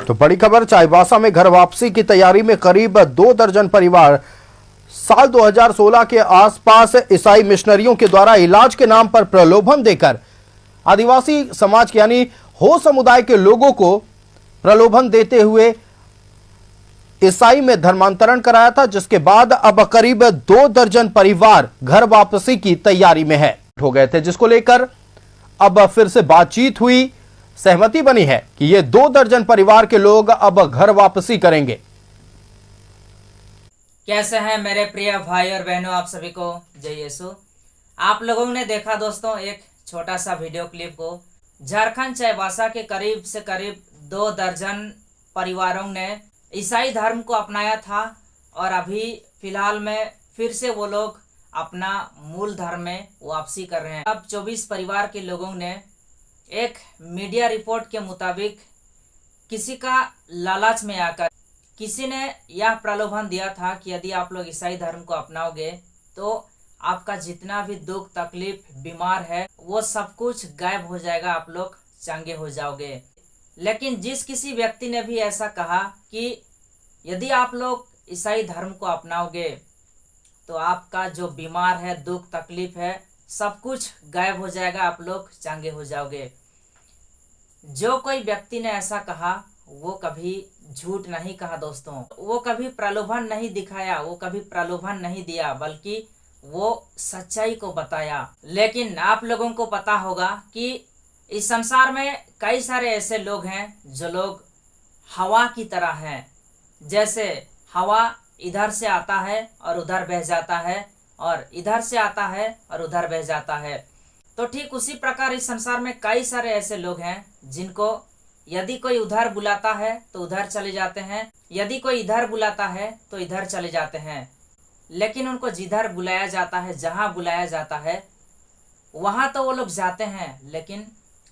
तो बड़ी खबर, चाईबासा में घर वापसी की तैयारी में करीब 2 दर्जन परिवार साल 2016 के आसपास ईसाई मिशनरियों के द्वारा इलाज के नाम पर प्रलोभन देकर आदिवासी समाज के यानी हो समुदाय के लोगों को प्रलोभन देते हुए ईसाई में धर्मांतरण कराया था, जिसके बाद अब करीब 2 दर्जन परिवार घर वापसी की तैयारी में हो गए थे, जिसको लेकर अब फिर से बातचीत हुई, सहमति बनी है कि ये 2 दर्जन परिवार के लोग अब घर वापसी करेंगे। कैसे हैं मेरे प्रिय भाई और बहनों, आप सभी को जय यीशु। आप लोगों ने देखा दोस्तों एक छोटा सा वीडियो क्लिप को। झारखंड चाईबासा के करीब से करीब 2 दर्जन परिवारों ने ईसाई धर्म को अपनाया था और अभी फिलहाल में फिर से वो लोग अपना मूल धर्म में वापसी कर रहे हैं। अब 24 परिवार के लोगों ने एक मीडिया रिपोर्ट के मुताबिक किसी का लालच में आकर किसी ने यह प्रलोभन दिया था कि यदि आप लोग ईसाई धर्म को अपनाओगे तो आपका जितना भी दुख तकलीफ बीमार है वो सब कुछ गायब हो जाएगा, आप लोग चंगे हो जाओगे। लेकिन जिस किसी व्यक्ति ने भी ऐसा कहा कि यदि आप लोग ईसाई धर्म को अपनाओगे तो आपका जो बीमार है, दुख तकलीफ है, सब कुछ गायब हो जाएगा, आप लोग चंगे हो जाओगे। जो कोई व्यक्ति ने ऐसा कहा वो कभी झूठ नहीं कहा दोस्तों, वो कभी प्रलोभन नहीं दिखाया, वो कभी प्रलोभन नहीं दिया, बल्कि वो सच्चाई को बताया। लेकिन आप लोगों को पता होगा कि इस संसार में कई सारे ऐसे लोग हैं जो लोग हवा की तरह हैं। जैसे हवा इधर से आता है और उधर बह जाता है, और इधर से आता है और उधर बह जाता है। तो ठीक उसी प्रकार इस संसार में कई सारे ऐसे लोग हैं जिनको यदि कोई उधर बुलाता है तो उधर चले जाते हैं, यदि कोई इधर बुलाता है तो इधर चले जाते हैं। लेकिन उनको जिधर बुलाया जाता है, जहाँ बुलाया जाता है, वहाँ तो वो लोग जाते हैं, लेकिन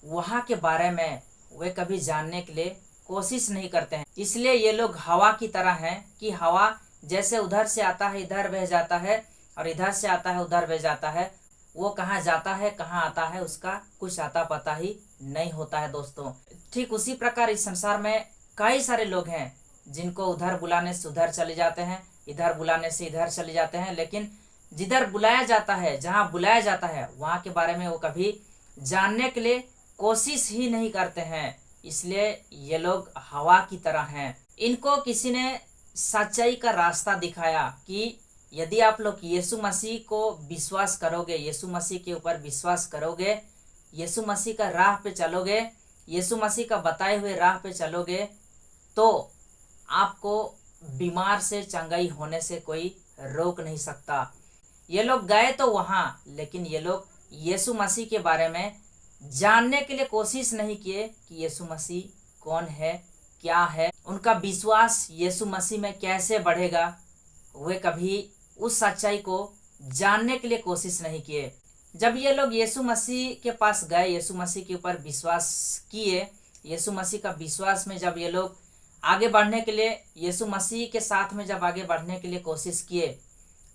वहाँ के बारे में वे कभी जानने के लिए कोशिश नहीं करते हैं। इसलिए ये लोग हवा की तरह हैं कि हवा जैसे उधर से आता है इधर बह जाता है और इधर से आता है उधर बह जाता है। वो कहाँ जाता है कहाँ आता है उसका कुछ आता पता ही नहीं होता है दोस्तों। ठीक उसी प्रकार इस संसार में कई सारे लोग हैं जिनको उधर बुलाने से उधर चले जाते हैं, इधर बुलाने से इधर चले जाते हैं, लेकिन जिधर बुलाया जाता है, जहाँ बुलाया जाता है, वहाँ के बारे में वो कभी जानने के लिए कोशिश ही नहीं करते हैं। इसलिए ये लोग हवा की तरह हैं। इनको किसी ने सच्चाई का रास्ता दिखाया कि यदि आप लोग यीशु मसीह को विश्वास करोगे, यीशु मसीह के ऊपर विश्वास करोगे, यीशु मसीह का राह पे चलोगे, यीशु मसीह का बताए हुए राह पे चलोगे, तो आपको बीमार से चंगाई होने से कोई रोक नहीं सकता। ये लोग गए तो वहाँ, लेकिन ये लोग यीशु मसीह के बारे में जानने के लिए कोशिश नहीं किए कि यीशु मसीह कौन है, क्या है, उनका विश्वास यीशु मसीह में कैसे बढ़ेगा। वे कभी उस सच्चाई को जानने के लिए कोशिश नहीं किए। जब ये लोग यीशु मसीह के पास गए, यीशु मसीह के ऊपर विश्वास किए, यीशु मसीह का विश्वास में जब ये लोग आगे बढ़ने के लिए, यीशु मसीह के साथ में जब आगे बढ़ने के लिए कोशिश किए,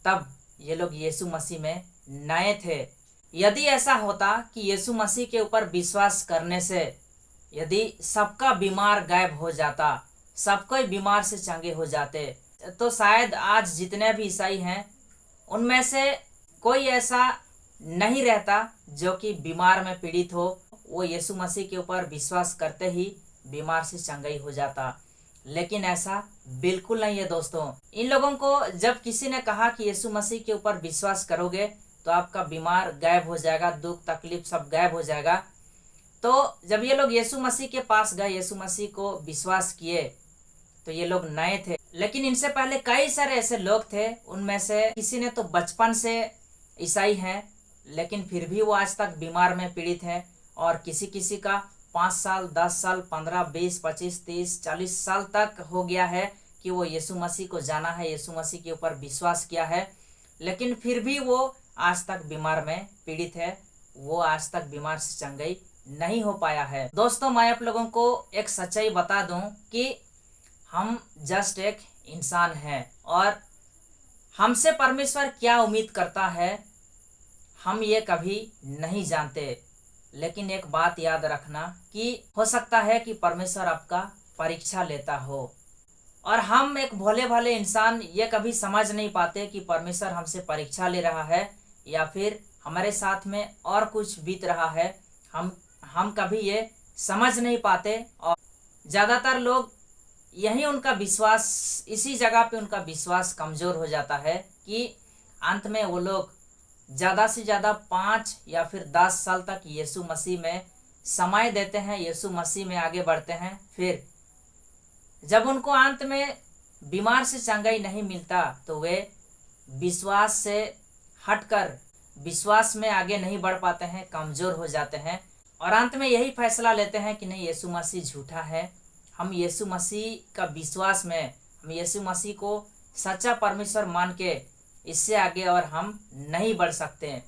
तब ये लोग यीशु मसीह में नए थे। यदि ऐसा होता कि यीशु मसीह के ऊपर विश्वास करने से यदि सबका बीमार गायब हो जाता, सब कोई बीमार से चंगे हो जाते, तो शायद आज जितने भी ईसाई हैं उनमें से कोई ऐसा नहीं रहता जो कि बीमार में पीड़ित हो। वो यीशु मसीह के ऊपर विश्वास करते ही बीमार से चंगाई हो जाता। लेकिन ऐसा बिल्कुल नहीं है दोस्तों। इन लोगों को जब किसी ने कहा कि यीशु मसीह के ऊपर विश्वास करोगे तो आपका बीमार गायब हो जाएगा, दुख तकलीफ सब गायब हो जाएगा, तो जब ये लोग यीशु मसीह के पास गए, यीशु मसीह को विश्वास किए, तो ये लोग नए थे। लेकिन इनसे पहले कई सारे ऐसे लोग थे, उनमें से किसी ने तो बचपन से ईसाई हैं, लेकिन फिर भी वो आज तक बीमार में पीड़ित हैं, और किसी किसी का 5 साल, 10 साल, 15, 20, 25, 30, 40 साल तक हो गया है कि वो यीशु मसीह को जाना है, यीशु मसीह के ऊपर विश्वास किया है, लेकिन फिर भी वो आज तक बीमार में पीड़ित है, वो आज तक बीमार से चंगाई नहीं हो पाया है। दोस्तों, मैं आप लोगों को एक सच्चाई बता दूं कि हम जस्ट एक इंसान हैं और हमसे परमेश्वर क्या उम्मीद करता है हम ये कभी नहीं जानते। लेकिन एक बात याद रखना कि हो सकता है कि परमेश्वर आपका परीक्षा लेता हो। और हम एक भोले भाले इंसान ये कभी समझ नहीं पाते कि परमेश्वर हमसे परीक्षा ले रहा है या फिर हमारे साथ में और कुछ बीत रहा है। हम कभी ये समझ नहीं पाते। और ज़्यादातर लोग यही उनका विश्वास, इसी जगह पे उनका विश्वास कमज़ोर हो जाता है कि अंत में वो लोग ज़्यादा से ज़्यादा 5 या फिर 10 साल तक यीशु मसीह में समय देते हैं, यीशु मसीह में आगे बढ़ते हैं। फिर जब उनको अंत में बीमार से चंगाई नहीं मिलता तो वे विश्वास से हटकर विश्वास में आगे नहीं बढ़ पाते हैं, कमज़ोर हो जाते हैं और अंत में यही फैसला लेते हैं कि नहीं, यीशु मसीह झूठा है। हम यीशु मसीह का विश्वास में, हम यीशु मसीह को सच्चा परमेश्वर मान के इससे आगे और हम नहीं बढ़ सकते।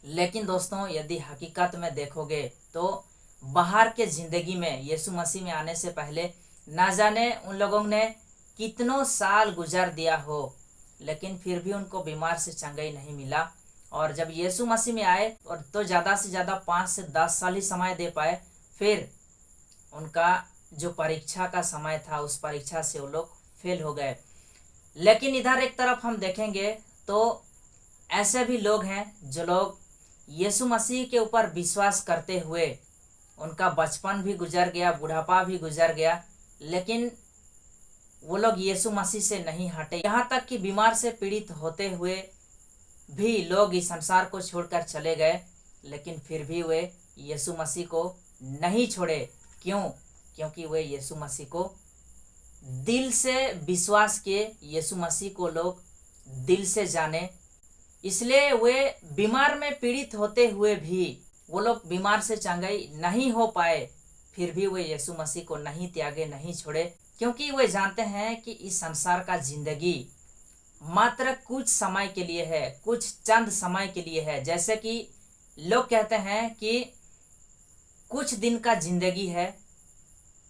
लेकिन दोस्तों, यदि हकीकत में देखोगे तो बाहर के ज़िंदगी में यीशु मसीह में आने से पहले ना जाने उन लोगों ने कितनों साल गुजार दिया हो, लेकिन फिर भी उनको बीमार से चंगाई नहीं मिला। और जब यीशु मसीह में आए और तो ज़्यादा से ज़्यादा 5 से 10 साल ही समय दे पाए। फिर उनका जो परीक्षा का समय था, उस परीक्षा से वो लोग फेल हो गए। लेकिन इधर एक तरफ हम देखेंगे तो ऐसे भी लोग हैं जो लोग यीशु मसीह के ऊपर विश्वास करते हुए उनका बचपन भी गुजर गया, बुढ़ापा भी गुजर गया, लेकिन वो लोग यीशु मसीह से नहीं हटे। यहाँ तक कि बीमार से पीड़ित होते हुए भी लोग इस संसार को छोड़कर चले गए, लेकिन फिर भी वे यीशु मसीह को नहीं छोड़े। क्यों? क्योंकि वे यीशु मसीह को दिल से विश्वास किए, यीशु मसीह को लोग दिल से जाने। इसलिए वे बीमार में पीड़ित होते हुए भी वो लोग बीमार से चंगाई नहीं हो पाए, फिर भी वे यीशु मसीह को नहीं त्यागे, नहीं छोड़े, क्योंकि वे जानते हैं कि इस संसार का जिंदगी मात्र कुछ समय के लिए है, कुछ चंद समय के लिए है। जैसे कि लोग कहते हैं कि कुछ दिन का जिंदगी है,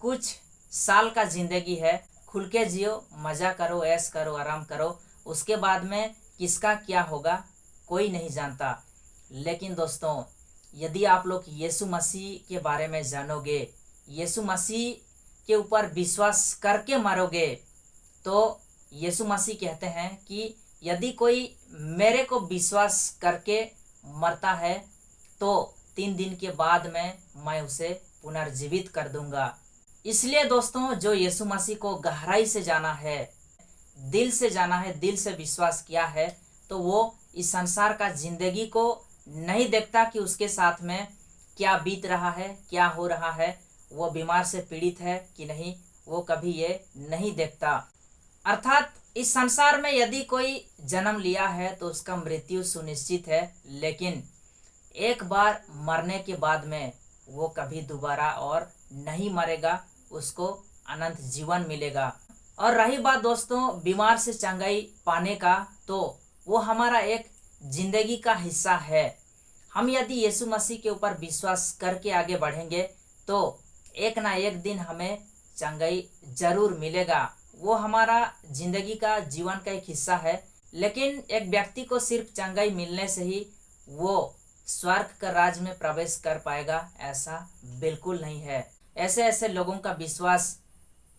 कुछ साल का जिंदगी है, खुल के जियो, मज़ा करो, ऐश करो, आराम करो, उसके बाद में किसका क्या होगा कोई नहीं जानता। लेकिन दोस्तों, यदि आप लोग यीशु मसीह के बारे में जानोगे, यीशु मसीह के ऊपर विश्वास करके मरोगे, तो यीशु मसीह कहते हैं कि यदि कोई मेरे को विश्वास करके मरता है तो 3 दिन के बाद में मैं उसे पुनर्जीवित कर दूंगा। इसलिए दोस्तों, जो यीशु मसीह को गहराई से जाना है, दिल से जाना है, दिल से विश्वास किया है, तो वो इस संसार का जिंदगी को नहीं देखता कि उसके साथ में क्या बीत रहा है, क्या हो रहा है, वो बीमार से पीड़ित है कि नहीं, वो कभी ये नहीं देखता। अर्थात इस संसार में यदि कोई जन्म लिया है तो उसका मृत्यु सुनिश्चित है, लेकिन एक बार मरने के बाद में वो कभी दोबारा और नहीं मरेगा, उसको अनंत जीवन मिलेगा। और रही बात दोस्तों बीमार से चंगाई पाने का, तो वो हमारा एक जिंदगी का हिस्सा है। हम यदि यीशु मसीह के ऊपर विश्वास करके आगे बढ़ेंगे तो एक ना एक दिन हमें चंगाई जरूर मिलेगा। वो हमारा जिंदगी का, जीवन का एक हिस्सा है। लेकिन एक व्यक्ति को सिर्फ चंगाई मिलने से ही वो स्वर्ग का राज में प्रवेश कर पाएगा, ऐसा बिल्कुल नहीं है। ऐसे ऐसे लोगों का विश्वास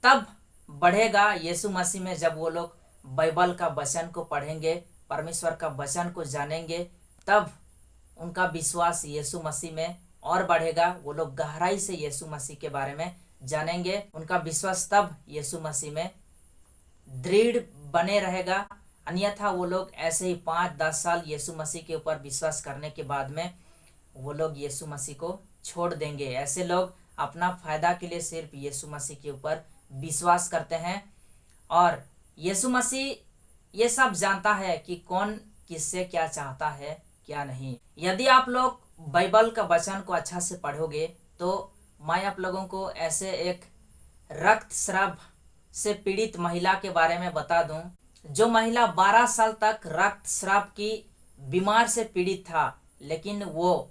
तब बढ़ेगा यीशु मसीह में जब वो लोग बाइबल का वचन को पढ़ेंगे, परमेश्वर का वचन को जानेंगे, तब उनका विश्वास यीशु मसीह में और बढ़ेगा। वो लोग गहराई से यीशु मसीह के बारे में जानेंगे, उनका विश्वास तब यीशु मसीह में दृढ़ बने रहेगा। अन्यथा वो लोग ऐसे ही 5-10 साल यीशु मसीह के ऊपर विश्वास करने के बाद में वो लोग यीशु मसीह को छोड़ देंगे। ऐसे लोग अपना फायदा के लिए सिर्फ यीशु मसीह के ऊपर विश्वास करते हैं, और यीशु मसीह ये सब जानता है कि कौन किससे क्या चाहता है, क्या नहीं। यदि आप लोग बाइबल का वचन को अच्छा से पढ़ोगे तो मैं आप लोगों को ऐसे एक रक्तस्राव से पीड़ित महिला के बारे में बता दूं, जो महिला 12 साल तक रक्तस्राव की बीमार से पीड़ित था, लेकिन वो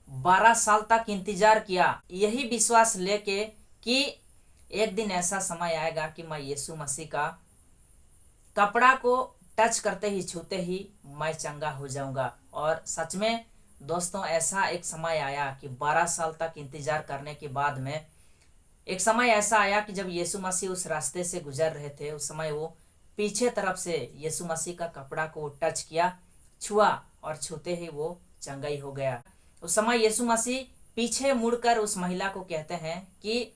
12 साल तक इंतजार किया, यही विश्वास लेके कि एक दिन ऐसा समय आएगा कि मैं यीशु मसीह का कपड़ा को टच करते ही, छूते ही मैं चंगा हो जाऊंगा। और सच में दोस्तों ऐसा एक समय आया कि 12 साल तक इंतजार करने के बाद में एक समय ऐसा आया कि जब यीशु मसीह उस रास्ते से गुजर रहे थे, उस समय वो पीछे तरफ से यीशु मसीह का कपड़ा को टच किया, छुआ, और छूते ही वो चंगाई हो गया। उस समय यीशु मसीह पीछे मुड़कर उस महिला को कहते हैं कि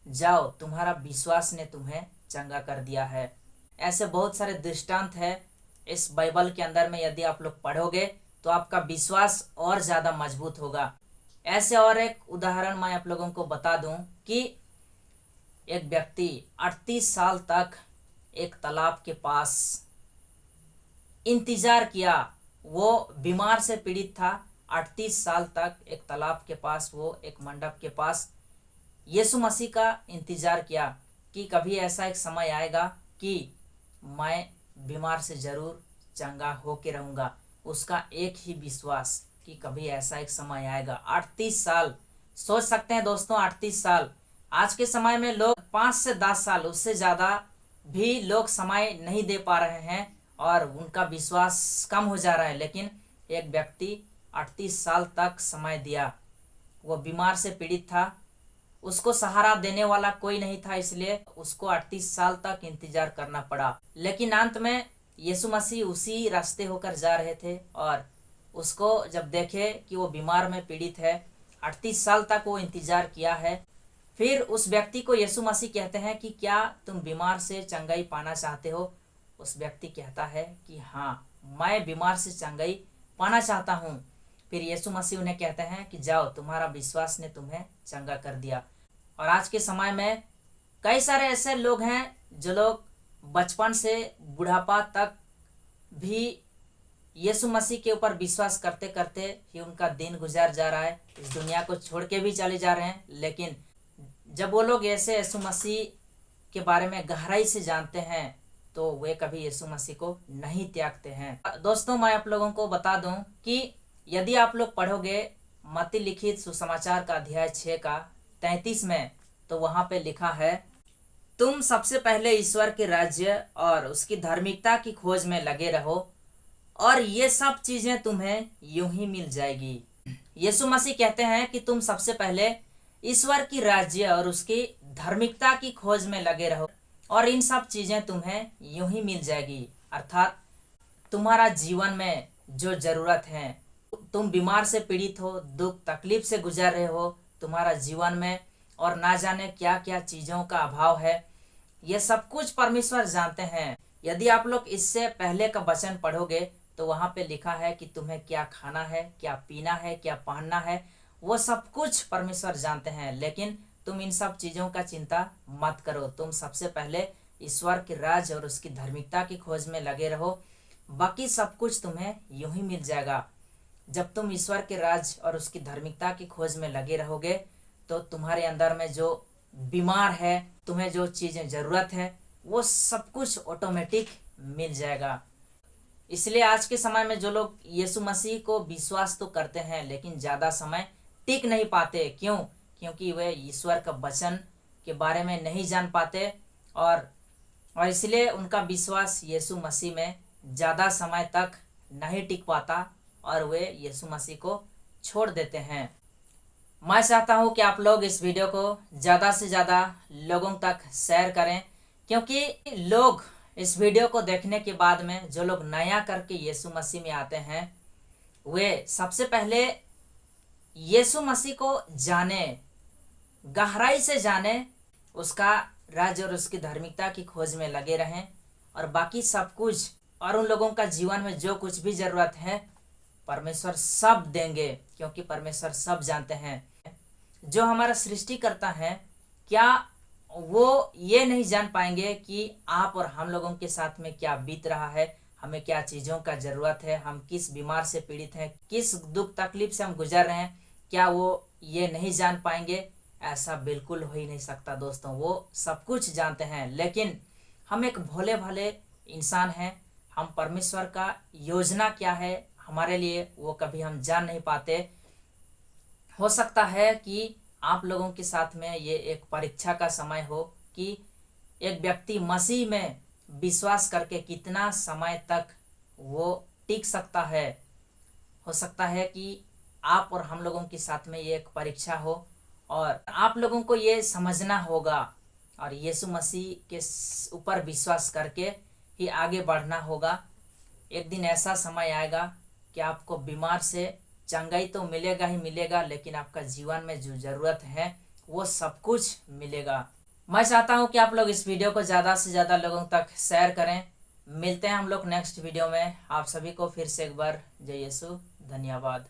जाओ, तुम्हारा विश्वास ने तुम्हें चंगा कर दिया है। ऐसे बहुत सारे दृष्टांत है इस बाइबल के अंदर में, यदि आप लोग पढ़ोगे तो आपका विश्वास और ज्यादा मजबूत होगा। ऐसे और एक उदाहरण मैं आप लोगों को बता दूं कि एक व्यक्ति 38 साल तक एक तालाब के पास इंतजार किया। वो बीमार से पीड़ित था। 38 साल तक एक तालाब के पास, वो एक मंडप के पास यीशु मसीह का इंतजार किया कि कभी ऐसा एक समय आएगा कि मैं बीमार से जरूर चंगा होके रहूंगा। उसका एक ही विश्वास कि कभी ऐसा एक समय आएगा। 38 साल, सोच सकते हैं दोस्तों, 38 साल। आज के समय में लोग 5 से 10 साल, उससे ज्यादा भी लोग समय नहीं दे पा रहे हैं और उनका विश्वास कम हो जा रहा है। लेकिन एक व्यक्ति 38 साल तक समय दिया। वो बीमार से पीड़ित था, उसको सहारा देने वाला कोई नहीं था, इसलिए उसको 38 साल तक इंतजार करना पड़ा। लेकिन अंत में यीशु मसीह उसी रास्ते होकर जा रहे थे और उसको जब देखे कि वो बीमार में पीड़ित है, 38 साल तक वो इंतजार किया है, फिर उस व्यक्ति को यीशु मसीह कहते हैं कि क्या तुम बीमार से चंगाई पाना चाहते हो? उस व्यक्ति कहता है कि हाँ, मैं बीमार से चंगाई पाना चाहता हूँ। फिर यीशु मसीह उन्हें कहते हैं कि जाओ, तुम्हारा विश्वास ने तुम्हें चंगा कर दिया। और आज के समय में कई सारे ऐसे लोग हैं जो लोग बचपन से बुढ़ापा तक भी यीशु मसीह के ऊपर विश्वास करते करते ही उनका दिन गुजार जा रहा है, इस दुनिया को छोड़ के भी चले जा रहे हैं। लेकिन जब वो लोग ऐसे यीशु मसीह के बारे में गहराई से जानते हैं तो वे कभी यीशु मसीह को नहीं त्यागते हैं। दोस्तों, मैं आप लोगों को बता दूं कि यदि आप लोग पढ़ोगे मत्ती लिखित सुसमाचार का अध्याय 6 का 33 में, तो वहां पे लिखा है, तुम सबसे पहले ईश्वर के राज्य और उसकी धार्मिकता की खोज में लगे रहो और ये सब चीजें तुम्हें यूं ही मिल जाएगी। यीशु मसीह कहते हैं कि तुम सबसे पहले ईश्वर की राज्य और उसकी धार्मिकता की खोज में लगे रहो और इन सब चीजें तुम्हें यूं ही मिल जाएगी। अर्थात तुम्हारा जीवन में जो जरूरत है, तुम बीमार से पीड़ित हो, दुख तकलीफ से गुजर रहे हो, तुम्हारा जीवन में और ना जाने क्या क्या चीजों का अभाव है, ये सब कुछ परमेश्वर जानते हैं। यदि आप लोग इससे पहले का वचन पढ़ोगे तो वहां पे लिखा है कि तुम्हें क्या खाना है, क्या पीना है, क्या पहनना है, वो सब कुछ परमेश्वर जानते हैं। लेकिन तुम इन सब चीजों का चिंता मत करो। तुम सबसे पहले ईश्वर के राज और उसकी धार्मिकता की खोज में लगे रहो, बाकी सब कुछ तुम्हें यूं ही मिल जाएगा। जब तुम ईश्वर के राज और उसकी धार्मिकता की खोज में लगे रहोगे तो तुम्हारे अंदर में जो बीमार है, तुम्हें जो चीजें जरूरत है, वो सब कुछ ऑटोमेटिक मिल जाएगा। इसलिए आज के समय में जो लोग यीशु मसीह को विश्वास तो करते हैं लेकिन ज्यादा समय टिक नहीं पाते। क्यों? क्योंकि वे ईश्वर का वचन के बारे में नहीं जान पाते और इसलिए उनका विश्वास यीशु मसीह में ज्यादा समय तक नहीं टिक पाता और वे यीशु मसीह को छोड़ देते हैं। मैं चाहता हूं कि आप लोग इस वीडियो को ज़्यादा से ज़्यादा लोगों तक शेयर करें, क्योंकि लोग इस वीडियो को देखने के बाद में जो लोग नया करके यीशु मसीह में आते हैं, वे सबसे पहले यीशु मसीह को जाने, गहराई से जाने, उसका राज्य और उसकी धार्मिकता की खोज में लगे रहें और बाकी सब कुछ, और उन लोगों का जीवन में जो कुछ भी जरूरत है परमेश्वर सब देंगे, क्योंकि परमेश्वर सब जानते हैं। जो हमारा सृष्टि करता है, क्या वो ये नहीं जान पाएंगे कि आप और हम लोगों के साथ में क्या बीत रहा है, हमें क्या चीज़ों का ज़रूरत है, हम किस बीमार से पीड़ित हैं, किस दुख तकलीफ से हम गुजर रहे हैं, क्या वो ये नहीं जान पाएंगे? ऐसा बिल्कुल हो ही नहीं सकता दोस्तों। वो सब कुछ जानते हैं, लेकिन हम एक भोले भाले इंसान हैं। हम परमेश्वर का योजना क्या है हमारे लिए वो कभी हम जान नहीं पाते। हो सकता है कि आप लोगों के साथ में ये एक परीक्षा का समय हो कि एक व्यक्ति मसीह में विश्वास करके कितना समय तक वो टिक सकता है। हो सकता है कि आप और हम लोगों के साथ में ये एक परीक्षा हो और आप लोगों को ये समझना होगा और यीशु मसीह के ऊपर विश्वास करके ही आगे बढ़ना होगा। एक दिन ऐसा समय आएगा कि आपको बीमार से चंगाई तो मिलेगा ही मिलेगा, लेकिन आपका जीवन में जो ज़रूरत है वो सब कुछ मिलेगा। मैं चाहता हूँ कि आप लोग इस वीडियो को ज़्यादा से ज़्यादा लोगों तक शेयर करें। मिलते हैं हम लोग नेक्स्ट वीडियो में। आप सभी को फिर से एक बार जय यीशु, धन्यवाद।